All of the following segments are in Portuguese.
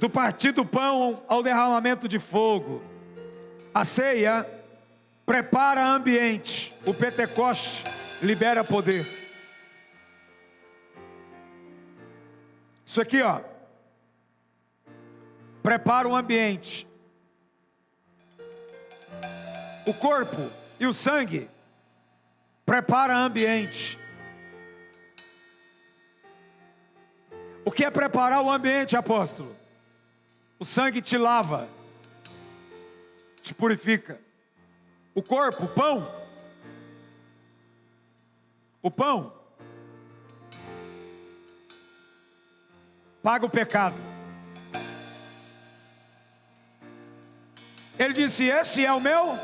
do partir do pão ao derramamento de fogo. A ceia prepara ambiente, o Pentecoste libera poder. Isso aqui, ó, prepara o ambiente. O corpo e o sangue prepara ambiente. O que é preparar o ambiente, apóstolo? O sangue te lava, te purifica. O corpo, o pão paga o pecado. Ele disse: esse é o meu,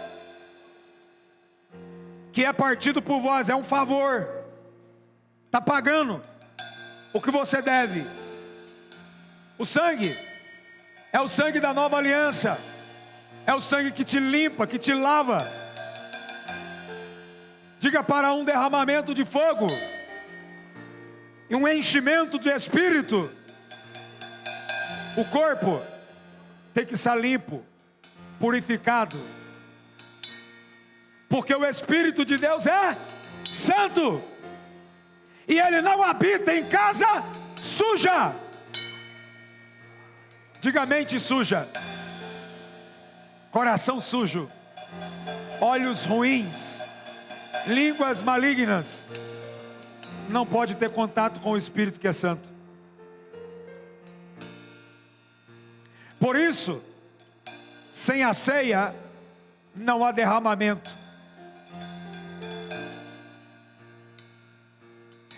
que é partido por vós, é um favor, está pagando o que você deve. O sangue é o sangue da nova aliança, é o sangue que te limpa, que te lava. Diga: para um derramamento de fogo e um enchimento de espírito, o corpo tem que estar limpo, purificado, porque o Espírito de Deus é santo, e Ele não habita em casa suja. Diga: mente suja, coração sujo, olhos ruins, línguas malignas, não pode ter contato com o Espírito que é santo. Por isso, sem a ceia não há derramamento.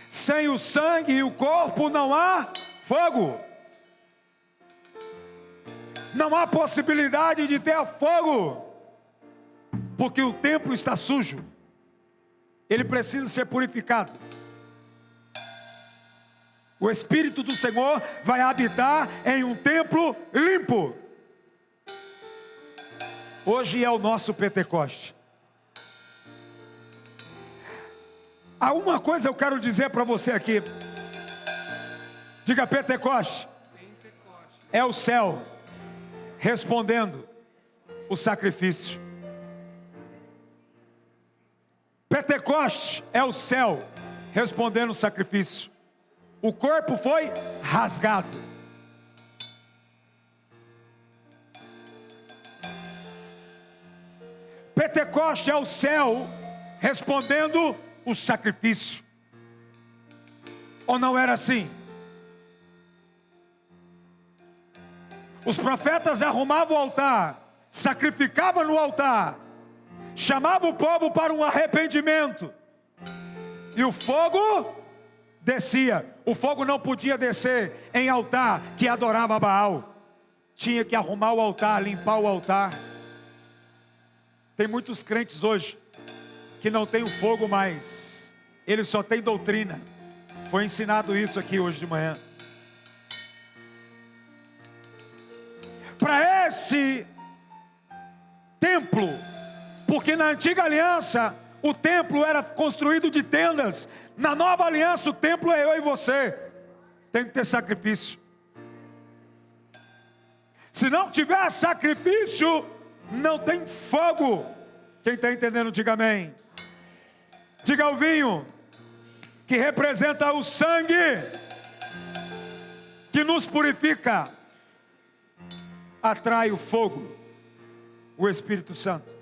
Sem o sangue e o corpo não há fogo. Não há possibilidade de ter fogo, porque o templo está sujo. Ele precisa ser purificado. O Espírito do Senhor vai habitar em um templo limpo. Hoje é o nosso Pentecoste. Há uma coisa eu quero dizer para você aqui. Diga: Pentecoste é o céu respondendo o sacrifício. Pentecoste é o céu respondendo o sacrifício. O corpo foi rasgado. Pentecoste é o céu respondendo o sacrifício. Ou não era assim? Os profetas arrumavam o altar, sacrificavam no altar, chamavam o povo para um arrependimento, e o fogo descia. O fogo não podia descer em altar que adorava Baal. Tinha que arrumar o altar, limpar o altar. Tem muitos crentes hoje que não tem o fogo mais. Ele só tem doutrina. Foi ensinado isso aqui hoje de manhã. Para esse templo, porque na antiga aliança o templo era construído de tendas. Na nova aliança o templo é eu e você. Tem que ter sacrifício. Se não tiver sacrifício, não tem fogo. Quem está entendendo, diga amém. Diga: o vinho, que representa o sangue, que nos purifica, atrai o fogo, o Espírito Santo.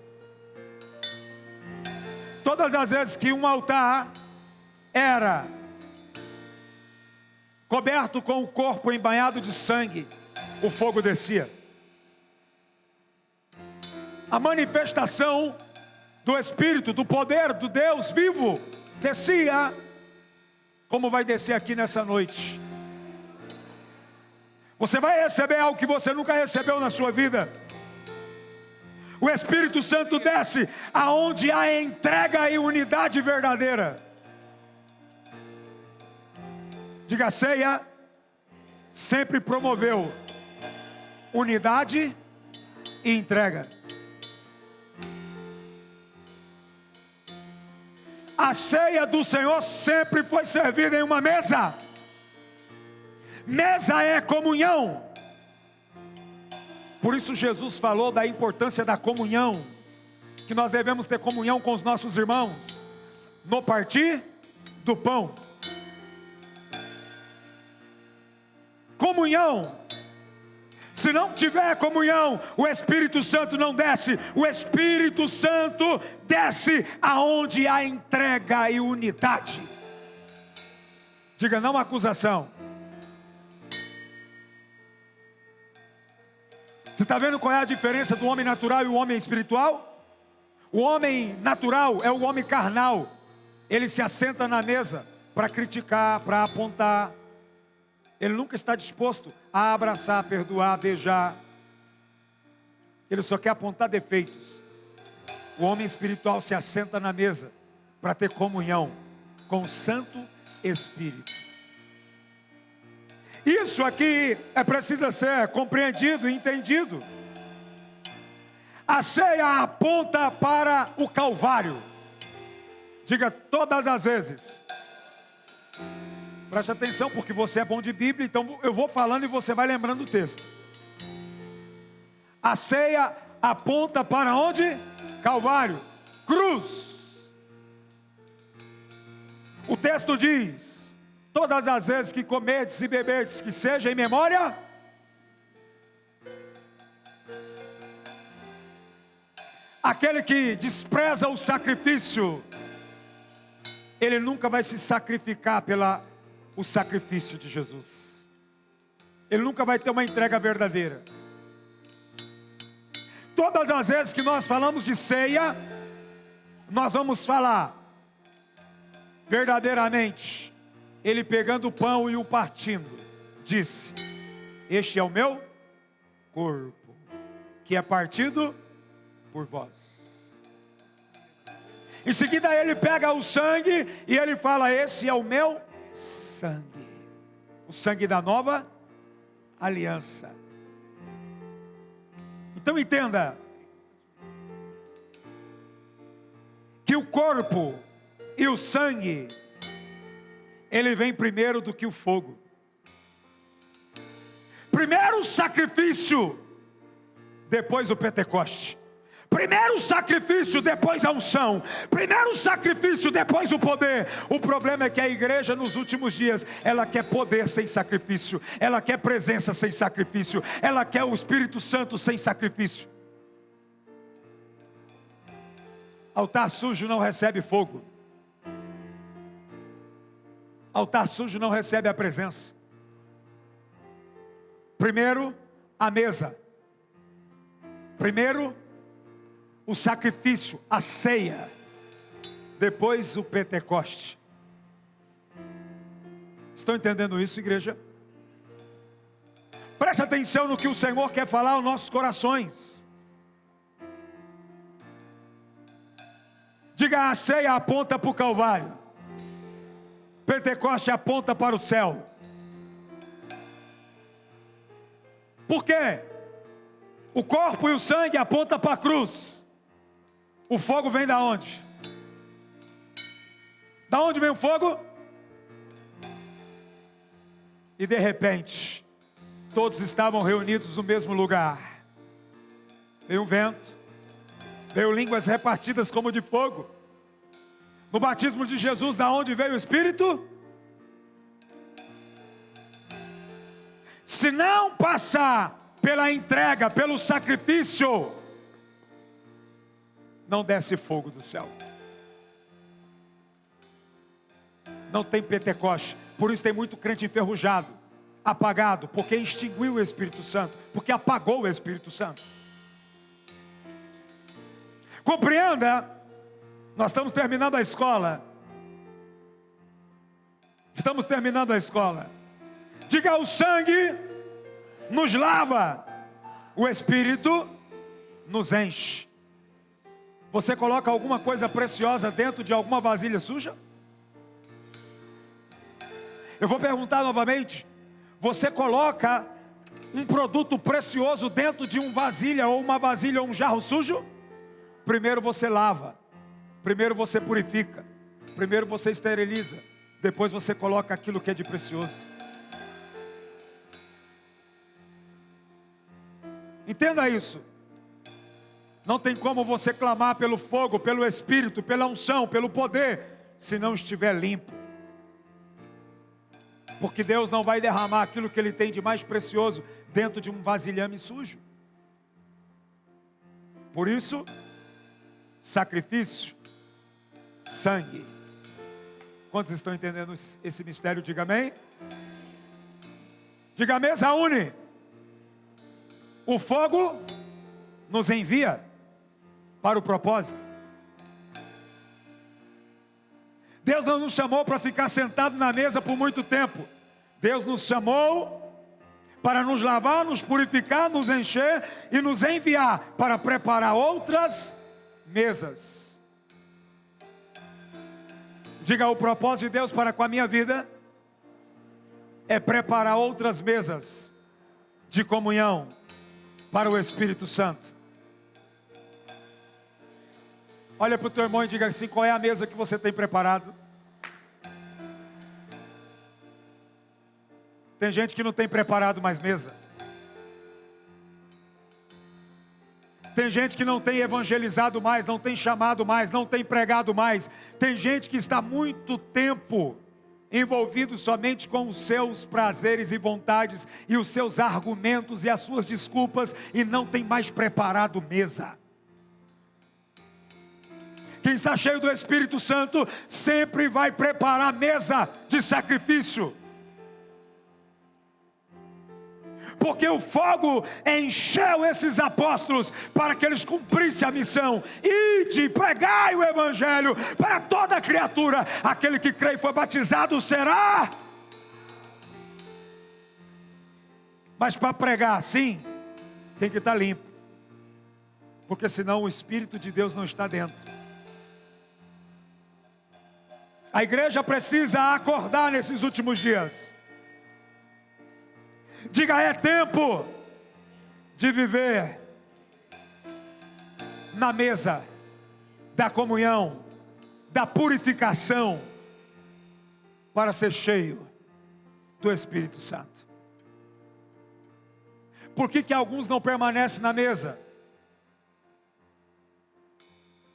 Todas as vezes que um altar era coberto com o corpo embanhado de sangue, o fogo descia. A manifestação do Espírito, do poder do Deus vivo, descia, como vai descer aqui nessa noite. Você vai receber algo que você nunca recebeu na sua vida. O Espírito Santo desce aonde há entrega e unidade verdadeira. Diga: a ceia sempre promoveu unidade e entrega. A ceia do Senhor sempre foi servida em uma mesa. Mesa é comunhão. Por isso Jesus falou da importância da comunhão, que nós devemos ter comunhão com os nossos irmãos, no partir do pão. Comunhão. Se não tiver comunhão, o Espírito Santo não desce. O Espírito Santo desce aonde há entrega e unidade. Diga não à acusação. Você está vendo qual é a diferença do homem natural e o homem espiritual? O homem natural é o homem carnal. Ele se assenta na mesa para criticar, para apontar. Ele nunca está disposto a abraçar, perdoar, beijar. Ele só quer apontar defeitos. O homem espiritual se assenta na mesa para ter comunhão com o Santo Espírito. Isso aqui precisa ser compreendido e entendido. A ceia aponta para o Calvário. Diga todas as vezes. Preste atenção, porque você é bom de Bíblia, então eu vou falando e você vai lembrando o texto. A ceia aponta para onde? Calvário, cruz. O texto diz: todas as vezes que comerdes e beberdes, que seja em memória. Aquele que despreza o sacrifício, ele nunca vai se sacrificar o sacrifício de Jesus. Ele nunca vai ter uma entrega verdadeira. Todas as vezes que nós falamos de ceia, nós vamos falar verdadeiramente. Ele pegando o pão e o partindo, disse: este é o meu corpo, que é partido por vós. Em seguida ele pega o sangue e ele fala: esse é o meu sangue, o sangue da nova aliança. Então entenda que o corpo e o sangue, ele vem primeiro do que o fogo. Primeiro o sacrifício, depois o Pentecoste. Primeiro o sacrifício, depois a unção. Primeiro o sacrifício, depois o poder. O problema é que a igreja nos últimos dias, ela quer poder sem sacrifício. Ela quer presença sem sacrifício. Ela quer o Espírito Santo sem sacrifício. Altar sujo não recebe fogo. Altar sujo não recebe a presença. Primeiro a mesa. Primeiro o sacrifício, a ceia, depois o Pentecoste. Estão entendendo isso, igreja? Preste atenção no que o Senhor quer falar aos nossos corações. Diga: a ceia aponta para o Calvário, Pentecoste aponta para o céu. Por quê? O corpo e o sangue apontam para a cruz. O fogo vem da onde? Da onde vem o fogo? E de repente, todos estavam reunidos no mesmo lugar. Veio um vento, veio línguas repartidas como de fogo. No batismo de Jesus, da onde veio o Espírito? Se não passar pela entrega, pelo sacrifício, não desce fogo do céu. Não tem Pentecoste. Por isso tem muito crente enferrujado, apagado, porque extinguiu o Espírito Santo, porque apagou o Espírito Santo. Compreenda, nós estamos terminando a escola. Estamos terminando a escola. Diga: o sangue nos lava, o Espírito nos enche. Você coloca alguma coisa preciosa dentro de alguma vasilha suja? Eu vou perguntar novamente: você coloca um produto precioso dentro de uma vasilha ou um jarro sujo? Primeiro você lava, primeiro você purifica, primeiro você esteriliza, depois você coloca aquilo que é de precioso. Entenda isso. Não tem como você clamar pelo fogo, pelo Espírito, pela unção, pelo poder, se não estiver limpo. Porque Deus não vai derramar aquilo que Ele tem de mais precioso dentro de um vasilhame sujo. Por isso, sacrifício, sangue. Quantos estão entendendo esse mistério? Diga amém. Diga a mesa une. O fogo nos envia para o propósito. Deus não nos chamou para ficar sentado na mesa por muito tempo. Deus nos chamou para nos lavar, nos purificar, nos encher e nos enviar para preparar outras mesas. Diga, o propósito de Deus para com a minha vida é preparar outras mesas de comunhão para o Espírito Santo. Olha para o teu irmão e diga assim: qual é a mesa que você tem preparado? Tem gente que não tem preparado mais mesa. Tem gente que não tem evangelizado mais, não tem chamado mais, não tem pregado mais. Tem gente que está muito tempo envolvido somente com os seus prazeres e vontades, e os seus argumentos e as suas desculpas, e não tem mais preparado mesa. Quem está cheio do Espírito Santo sempre vai preparar mesa de sacrifício. Porque o fogo encheu esses apóstolos para que eles cumprissem a missão. Ide, pregai o Evangelho para toda criatura. Aquele que crê e foi batizado será. Mas para pregar assim, tem que estar limpo. Porque senão o Espírito de Deus não está dentro. A igreja precisa acordar nesses últimos dias. Diga, é tempo de viver na mesa da comunhão, da purificação, para ser cheio do Espírito Santo. Por que alguns não permanecem na mesa?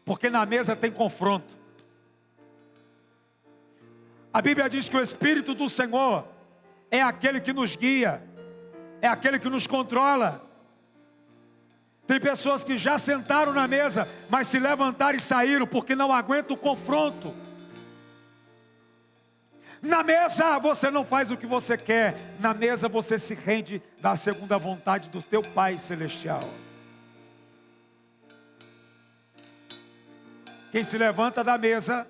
Porque na mesa tem confronto. A Bíblia diz que o Espírito do Senhor é aquele que nos guia, é aquele que nos controla. Tem pessoas que já sentaram na mesa, mas se levantaram e saíram porque não aguentam o confronto. Na mesa você não faz o que você quer, na mesa você se rende da segunda vontade do teu Pai Celestial. Quem se levanta da mesa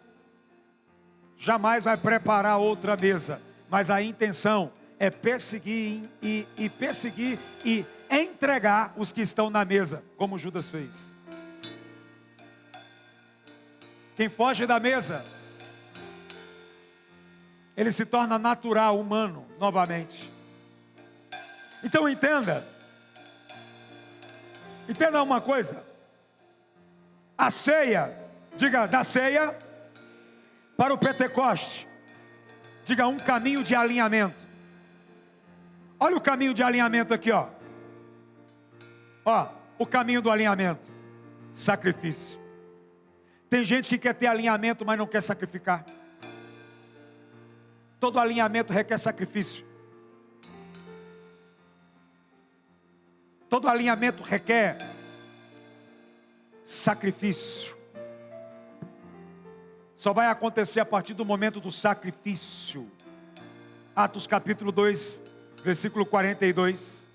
jamais vai preparar outra mesa, mas a intenção é perseguir e entregar os que estão na mesa, como Judas fez. Quem foge da mesa, ele se torna natural, humano, novamente. Então entenda uma coisa: a ceia, diga, da ceia para o Pentecoste, diga, um caminho de alinhamento. Olha o caminho de alinhamento aqui, ó. Ó, o caminho do alinhamento: sacrifício. Tem gente que quer ter alinhamento, mas não quer sacrificar. Todo alinhamento requer sacrifício. Todo alinhamento requer sacrifício. Só vai acontecer a partir do momento do sacrifício. Atos capítulo 2, versículo 42.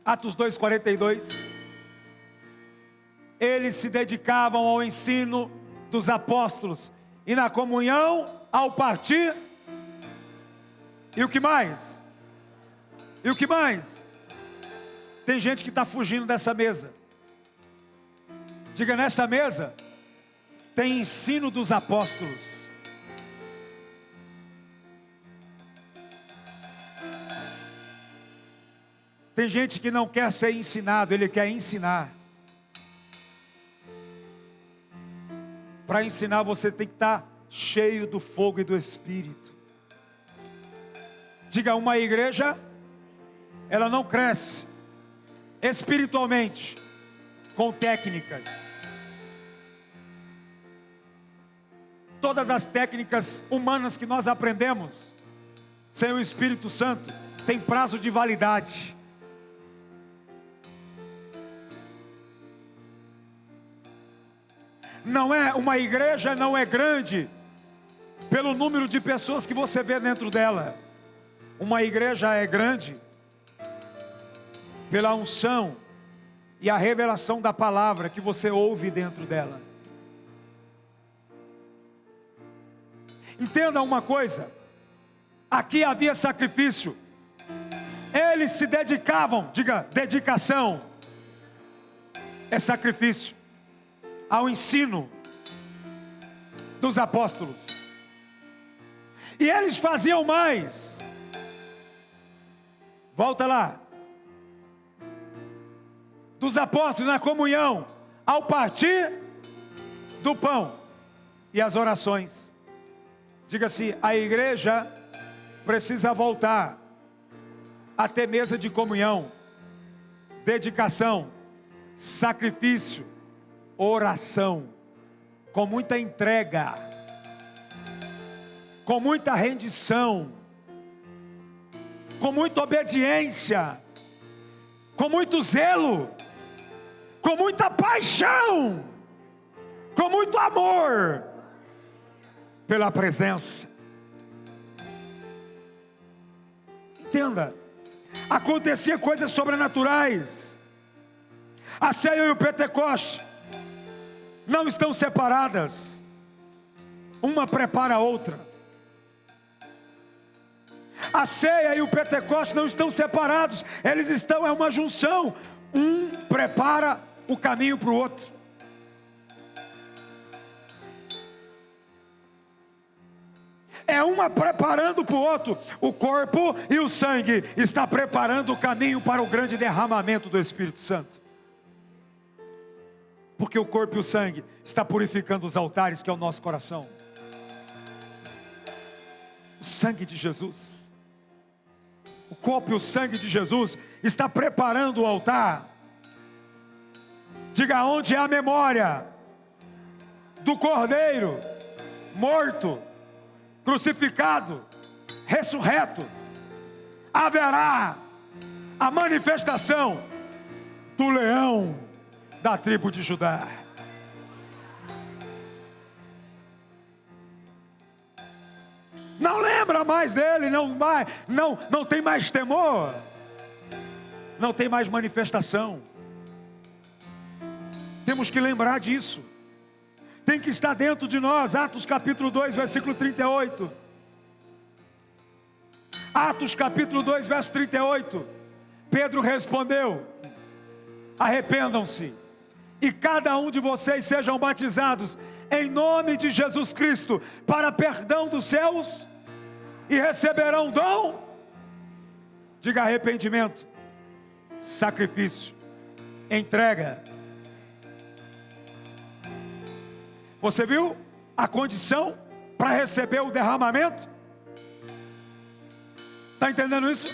Atos 2, 42. Eles se dedicavam ao ensino dos apóstolos e na comunhão, ao partir. E o que mais? E o que mais? Tem gente que está fugindo dessa mesa. Diga, nessa mesa tem ensino dos apóstolos. Tem gente que não quer ser ensinado, ele quer ensinar. Para ensinar você tem que estar cheio do fogo e do Espírito. Diga, uma igreja ela não cresce espiritualmente com técnicas. Todas as técnicas humanas que nós aprendemos sem o Espírito Santo tem prazo de validade. Não é uma igreja, não é grande pelo número de pessoas que você vê dentro dela. Uma igreja é grande pela unção e a revelação da palavra que você ouve dentro dela. Entenda uma coisa, aqui havia sacrifício, eles se dedicavam, diga, dedicação, é sacrifício, ao ensino dos apóstolos, e eles faziam mais, volta lá, dos apóstolos na comunhão, ao partir do pão e as orações. Diga-se, a igreja precisa voltar a ter mesa de comunhão, dedicação, sacrifício, oração, com muita entrega, com muita rendição, com muita obediência, com muito zelo, com muita paixão, com muito amor pela presença. Entenda, acontecia coisas sobrenaturais. A ceia e o Pentecoste não estão separadas, uma prepara a outra. A ceia e o Pentecoste não estão separados, eles estão, é uma junção, um prepara o caminho para o outro. É uma preparando para o outro. O corpo e o sangue está preparando o caminho para o grande derramamento do Espírito Santo. Porque o corpo e o sangue está purificando os altares, que é o nosso coração. O sangue de Jesus, o corpo e o sangue de Jesus está preparando o altar. Diga, onde há a memória do Cordeiro morto, crucificado, ressurreto, haverá a manifestação do leão da tribo de Judá. Não lembra mais dele, não tem mais temor, não tem mais manifestação. Temos que lembrar disso. Tem que estar dentro de nós. Atos capítulo 2, versículo 38. Atos capítulo 2, verso 38. Pedro respondeu: arrependam-se, e cada um de vocês sejam batizados em nome de Jesus Cristo, para perdão dos seus, e receberão dom. Diga, arrependimento, sacrifício, entrega. Você viu a condição para receber o derramamento? Está entendendo isso?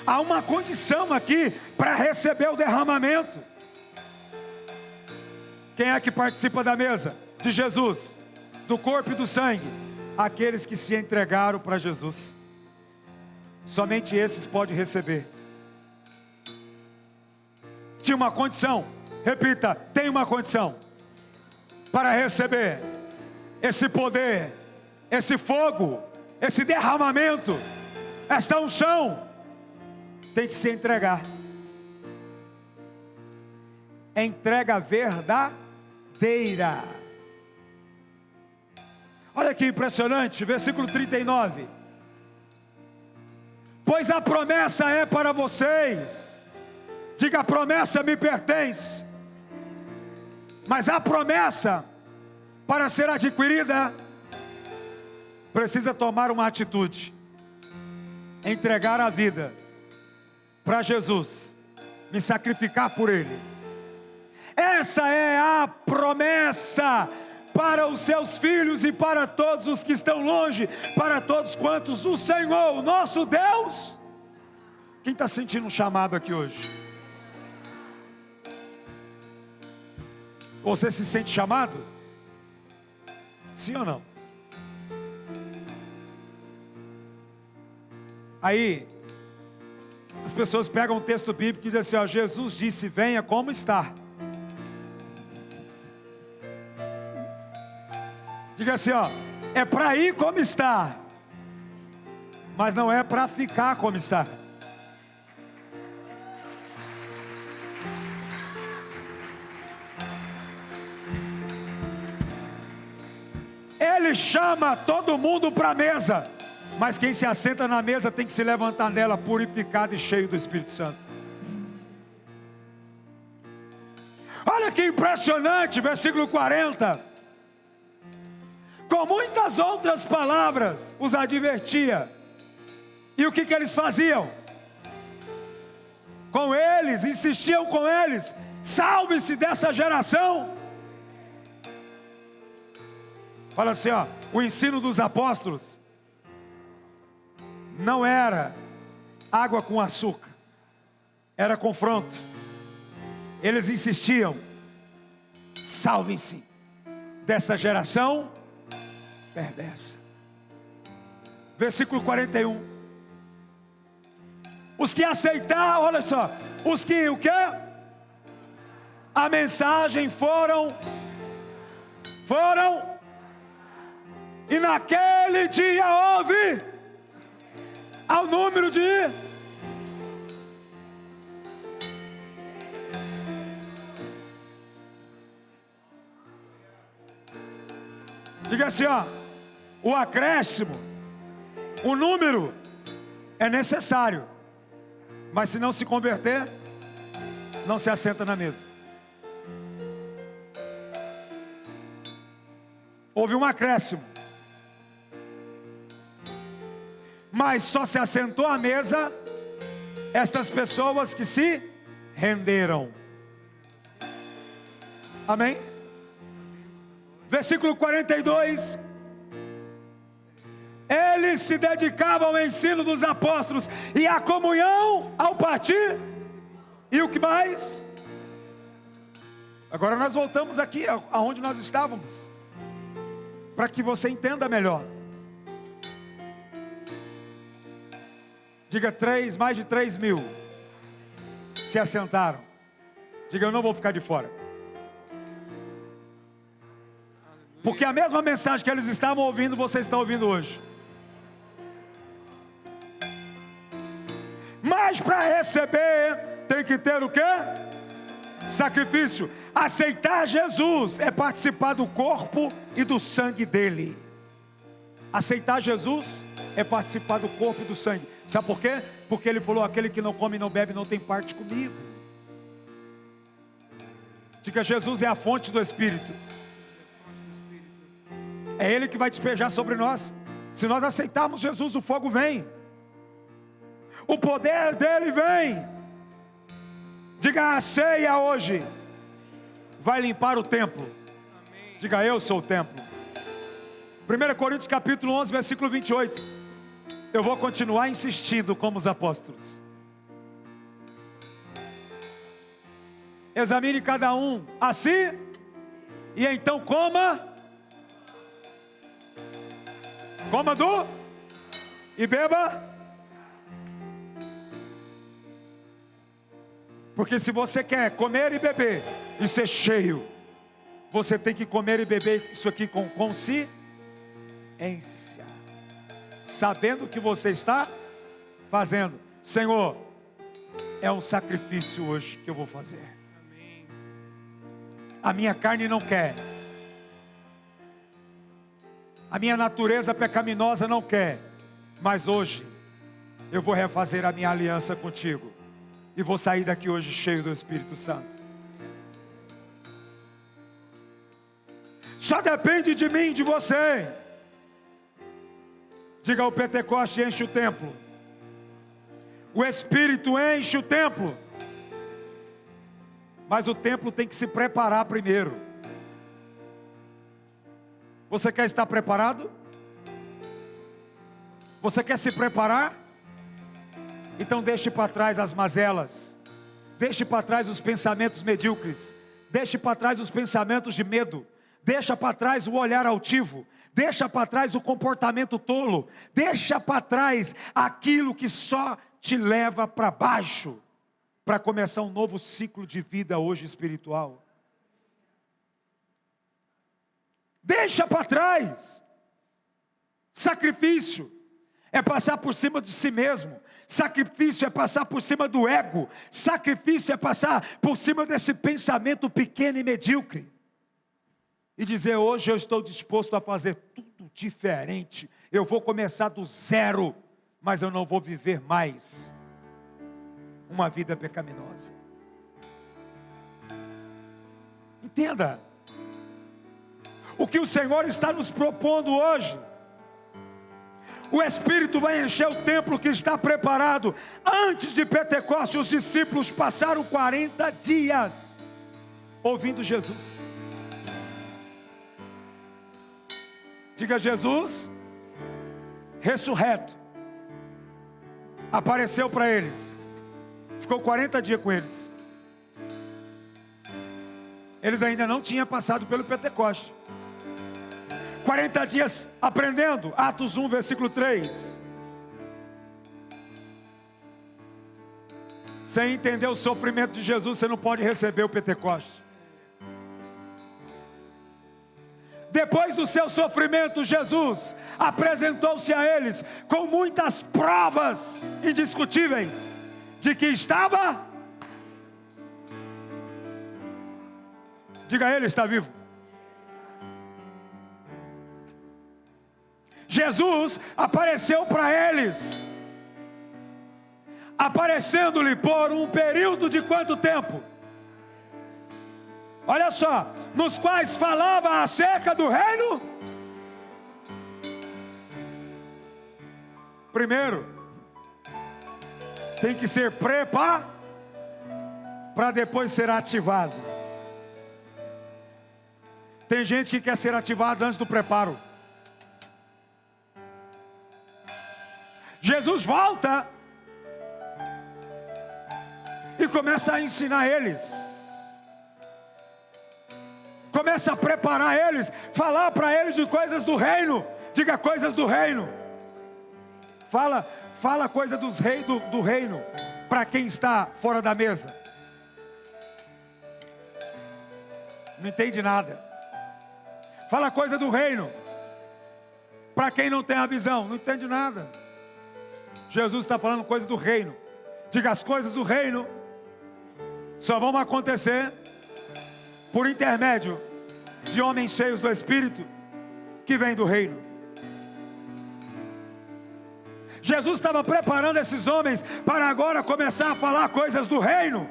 Há uma condição aqui para receber o derramamento. Quem é que participa da mesa de Jesus, do corpo e do sangue? Aqueles que se entregaram para Jesus. Somente esses podem receber. Tinha uma condição, repita, tem uma condição para receber esse poder, esse fogo, esse derramamento, esta unção. Tem que se entregar. Entrega verdadeira. Olha que impressionante, versículo 39. Pois a promessa é para vocês. Diga, a promessa me pertence. Mas a promessa, para ser adquirida, precisa tomar uma atitude. Entregar a vida para Jesus, me sacrificar por Ele. Essa é a promessa para os seus filhos e para todos os que estão longe, para todos quantos o Senhor, o nosso Deus, Quem está sentindo um chamado aqui hoje? Você se sente chamado? Sim ou não? Aí, as pessoas pegam um texto bíblico e dizem assim, ó, Jesus disse, venha como está. Diga assim, ó, é para ir como está, mas não é para ficar como está. Ele chama todo mundo para a mesa, mas quem se assenta na mesa tem que se levantar nela purificado e cheio do Espírito Santo. Olha que impressionante, versículo 40. Com muitas outras palavras os advertia. E o que eles faziam? Com eles, insistiam com eles, salve-se dessa geração. Fala assim, ó, o ensino dos apóstolos não era água com açúcar, era confronto. Eles insistiam, salvem-se dessa geração perversa. Versículo 41. Os que aceitaram, olha só, os que o quê? A mensagem foram, e naquele dia houve ao número de diga assim, ó, o acréscimo, o número é necessário, mas se não se converter, não se assenta na mesa. Houve um acréscimo, mas só se assentou à mesa estas pessoas que se renderam. Amém? Versículo 42. Eles se dedicavam ao ensino dos apóstolos e à comunhão, ao partir. E o que mais? Agora nós voltamos aqui aonde nós estávamos, para que você entenda melhor. Diga mais de 3 mil se assentaram. Diga, eu não vou ficar de fora. Porque a mesma mensagem que eles estavam ouvindo, vocês estão ouvindo hoje. Mas para receber, tem que ter o quê? Sacrifício. Aceitar Jesus é participar do corpo e do sangue dele. Aceitar Jesus é participar do corpo e do sangue. Sabe por quê? Porque ele falou, aquele que não come e não bebe não tem parte comigo. Diga, Jesus é a fonte do Espírito. É Ele que vai despejar sobre nós. Se nós aceitarmos Jesus, o fogo vem. O poder dele vem. Diga, a ceia hoje vai limpar o templo. Diga, eu sou o templo. 1 Coríntios capítulo 11, versículo 28. Eu vou continuar insistindo como os apóstolos. Examine cada um a si, e então coma e beba. Porque se você quer comer e beber e ser cheio, você tem que comer e beber isso aqui com consciência, sabendo o que você está fazendo. Senhor, é um sacrifício hoje que eu vou fazer. A minha carne não quer, a minha natureza pecaminosa não quer, mas hoje eu vou refazer a minha aliança contigo e vou sair daqui hoje cheio do Espírito Santo. Só depende de mim, de você. Diga, o Pentecoste enche o templo. O Espírito enche o templo. Mas o templo tem que se preparar primeiro. Você quer estar preparado? Você quer se preparar? Então deixe para trás as mazelas, deixe para trás os pensamentos medíocres, deixe para trás os pensamentos de medo, deixa para trás o olhar altivo, deixa para trás o comportamento tolo, deixa para trás aquilo que só te leva para baixo, para começar um novo ciclo de vida hoje espiritual. Deixa para trás. Sacrifício é passar por cima de si mesmo. Sacrifício é passar por cima do ego. Sacrifício é passar por cima desse pensamento pequeno e medíocre. E dizer: hoje eu estou disposto a fazer tudo diferente. Eu vou começar do zero, mas eu não vou viver mais uma vida pecaminosa. Entenda. O que o Senhor está nos propondo hoje. O Espírito vai encher o templo que está preparado. Antes de Pentecostes, os discípulos passaram 40 dias ouvindo Jesus. Diga: Jesus ressurreto apareceu para eles. Ficou 40 dias com eles. Eles ainda não tinham passado pelo Pentecostes. 40 dias aprendendo. Atos 1, versículo 3. Sem entender o sofrimento de Jesus, você não pode receber o Pentecostes. Depois do seu sofrimento, Jesus apresentou-se a eles com muitas provas indiscutíveis de que estava. Diga: ele está vivo. Jesus apareceu para eles, aparecendo-lhe por um período de quanto tempo? Olha só, nos quais falava acerca do reino. Primeiro, tem que ser preparado para depois ser ativado. Tem gente que quer ser ativado antes do preparo. Jesus volta e começa a ensinar eles, começa a preparar eles, falar para eles de coisas do reino. Diga: coisas do reino. Fala coisa do reino para quem está fora da mesa. Não entende nada. Fala coisa do reino para quem não tem a visão. Não entende nada. Jesus está falando coisa do reino. Diga: as coisas do reino só vão acontecer por intermédio de homens cheios do Espírito que vem do reino. Jesus estava preparando esses homens para agora começar a falar coisas do reino.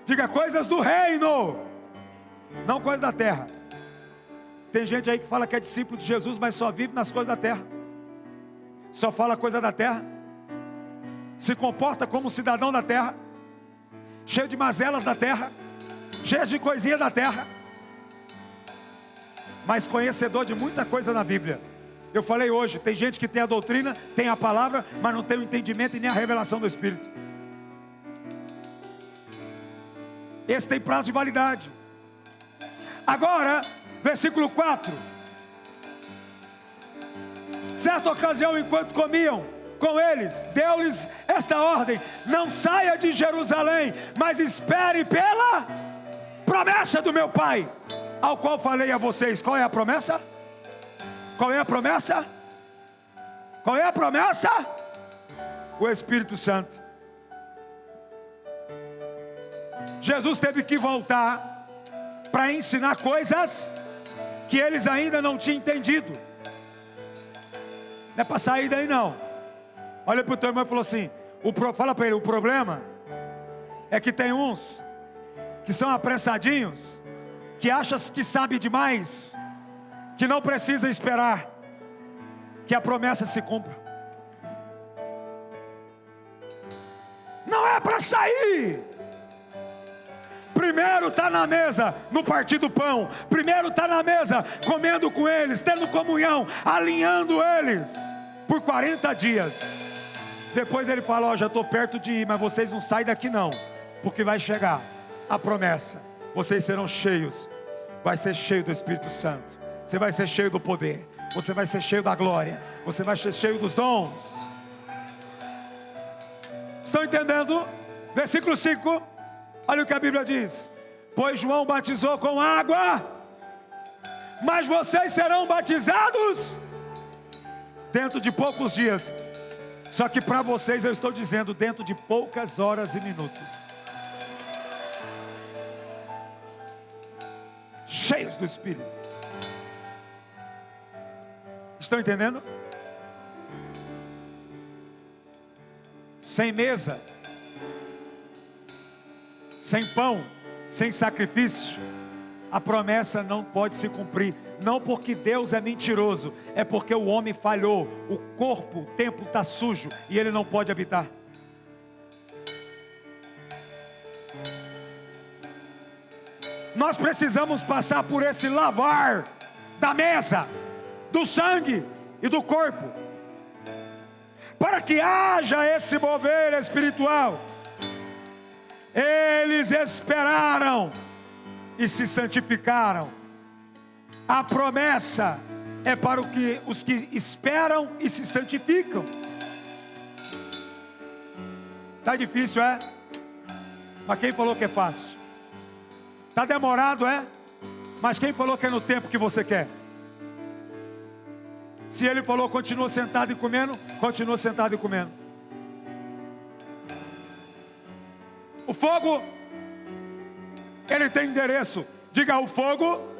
Diga: coisas do reino, não coisas da terra. Tem gente aí que fala que é discípulo de Jesus, mas só vive nas coisas da terra, só fala coisa da terra, se comporta como um cidadão da terra, cheio de mazelas da terra, cheio de coisinha da terra, mas conhecedor de muita coisa na Bíblia. Eu falei hoje, tem gente que tem a doutrina, tem a palavra, mas não tem o entendimento e nem a revelação do Espírito. Esse tem prazo de validade. Agora, versículo 4. Certa ocasião, enquanto comiam com eles, deu-lhes esta ordem: não saia de Jerusalém, mas espere pela promessa do meu Pai, ao qual falei a vocês. Qual é a promessa? Qual é a promessa? Qual é a promessa? O Espírito Santo. Jesus teve que voltar para ensinar coisas que eles ainda não tinham entendido. Não é para sair daí não. Olha para o teu irmão e falou assim: fala para ele, o problema é que tem uns que são apressadinhos, que acham que sabe demais, que não precisa esperar que a promessa se cumpra. Não é para sair. Primeiro está na mesa, no partir do pão. Primeiro está na mesa, comendo com eles, tendo comunhão, alinhando eles por 40 dias. Depois ele fala: ó, já estou perto de ir, mas vocês não saem daqui não, porque vai chegar a promessa. Vocês serão cheios, vai ser cheio do Espírito Santo. Você vai ser cheio do poder, você vai ser cheio da glória, você vai ser cheio dos dons. Estão entendendo? Versículo 5, olha o que a Bíblia diz: pois João batizou com água, mas vocês serão batizados dentro de poucos dias. Só que para vocês eu estou dizendo, dentro de poucas horas e minutos. Cheios do Espírito. Estão entendendo? Sem mesa, sem pão, sem sacrifício, a promessa não pode se cumprir. Não porque Deus é mentiroso, é porque o homem falhou. O corpo, o templo está sujo e ele não pode habitar. Nós precisamos passar por esse lavar da mesa, do sangue e do corpo, para que haja esse mover espiritual. Eles esperaram e se santificaram. A promessa é para os que esperam e se santificam. Está difícil, é? Mas quem falou que é fácil? Está demorado, é? Mas quem falou que é no tempo que você quer? Se ele falou continua sentado e comendo, continua sentado e comendo. O fogo, ele tem endereço. Diga: o fogo,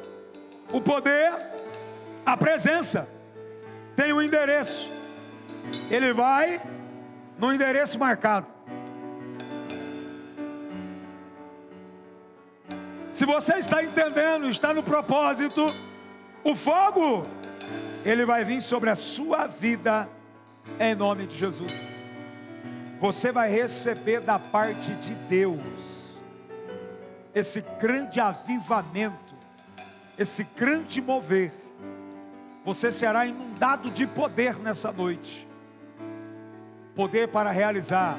o poder, a presença tem um endereço. Ele vai no endereço marcado. Se você está entendendo, está no propósito, o fogo, ele vai vir sobre a sua vida em nome de Jesus. Você vai receber da parte de Deus esse grande avivamento, esse grande mover. Você será inundado de poder nessa noite. Poder para realizar,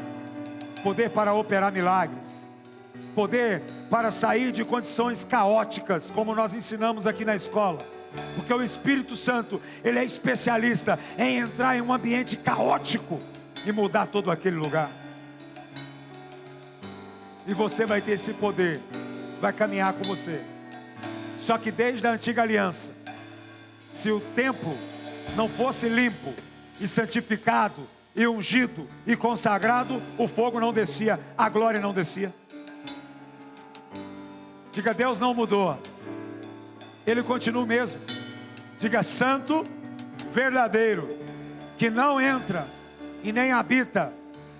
poder para operar milagres, poder para sair de condições caóticas, como nós ensinamos aqui na escola. Porque o Espírito Santo, ele é especialista em entrar em um ambiente caótico e mudar todo aquele lugar. E você vai ter esse poder, vai caminhar com você. Só que desde a antiga aliança, se o templo não fosse limpo e santificado e ungido e consagrado, o fogo não descia, a glória não descia. Diga: Deus não mudou, Ele continua o mesmo. Diga: santo, verdadeiro, que não entra e nem habita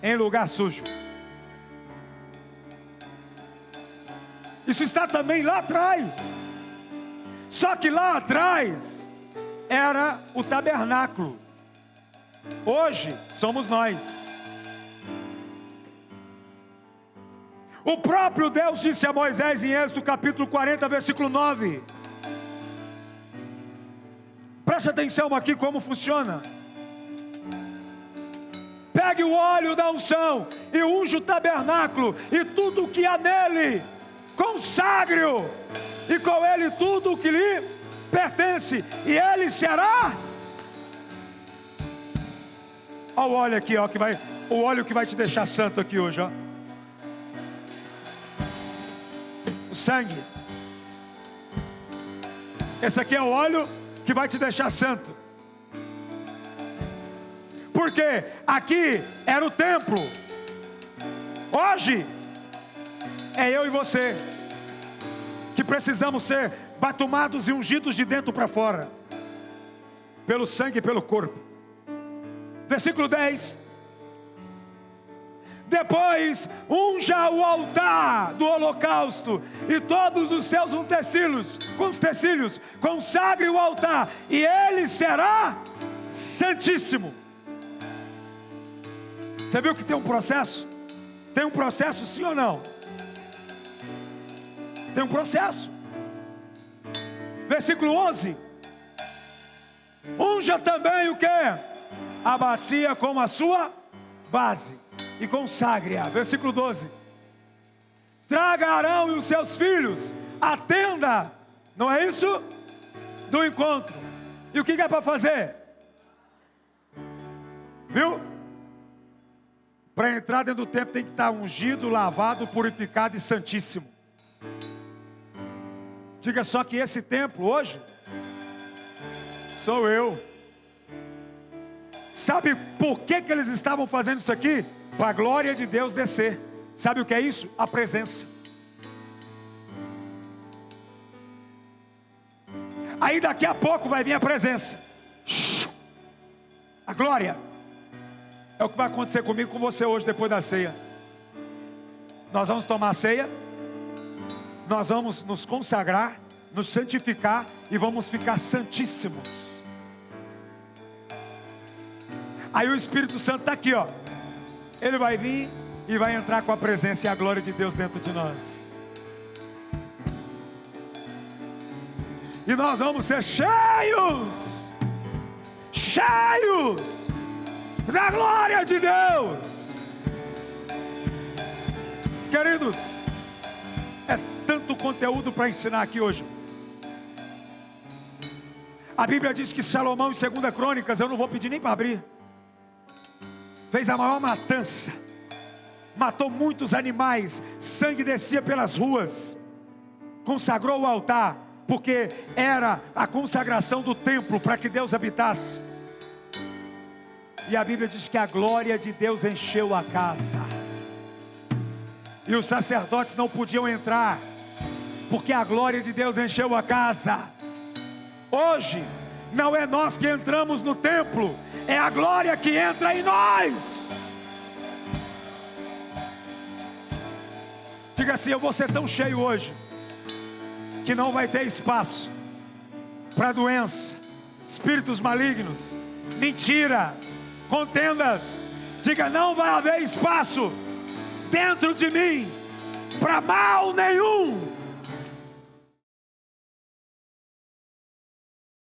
em lugar sujo. Isso está também lá atrás. Só que lá atrás era o tabernáculo. Hoje somos nós. O próprio Deus disse a Moisés em Êxodo capítulo 40, versículo 9. Preste atenção aqui como funciona. Pegue o óleo da unção e unja o tabernáculo e tudo o que há nele, consagre-o, e com ele tudo o que lhe pertence, e ele será. Olha o óleo aqui, ó, o óleo que vai te deixar santo aqui hoje, ó. O sangue. Esse aqui é o óleo que vai te deixar santo. Porque aqui era o templo. Hoje é eu e você que precisamos ser batumados e ungidos de dentro para fora, pelo sangue e pelo corpo. Versículo 10. Depois unja o altar do holocausto e todos os seus utensílios, consagre o altar e ele será santíssimo. Você viu que tem um processo? Tem um processo, sim ou não? Tem um processo. Versículo 11. Unja também o que? A bacia com a sua base e consagre-a. Versículo 12. Traga Arão e os seus filhos a tenda, não é isso? Do encontro. E o que é para fazer? Viu? Para entrar dentro do templo tem que estar ungido, lavado, purificado e santíssimo. Diga só que esse templo hoje sou eu. Sabe por que eles estavam fazendo isso aqui? Para a glória de Deus descer. Sabe o que é isso? A presença. Aí daqui a pouco vai vir a presença. A glória. É o que vai acontecer comigo, com você hoje, depois da ceia. Nós vamos tomar a ceia. Nós vamos nos consagrar, nos santificar e vamos ficar santíssimos. Aí o Espírito Santo está aqui, ó. Ele vai vir e vai entrar com a presença e a glória de Deus dentro de nós. E nós vamos ser cheios da glória de Deus. Queridos, é tanto conteúdo para ensinar aqui hoje. A Bíblia diz que Salomão, em 2 Crônicas, eu não vou pedir nem para abrir, fez a maior matança, matou muitos animais, sangue descia pelas ruas, consagrou o altar, porque era a consagração do templo para que Deus habitasse. E a Bíblia diz que a glória de Deus encheu a casa, e os sacerdotes não podiam entrar, porque a glória de Deus encheu a casa. Hoje, não é nós que entramos no templo, é a glória que entra em nós. Diga assim: eu vou ser tão cheio hoje, que não vai ter espaço para doença, espíritos malignos, mentira, contendas. Diga: não vai haver espaço dentro de mim para mal nenhum.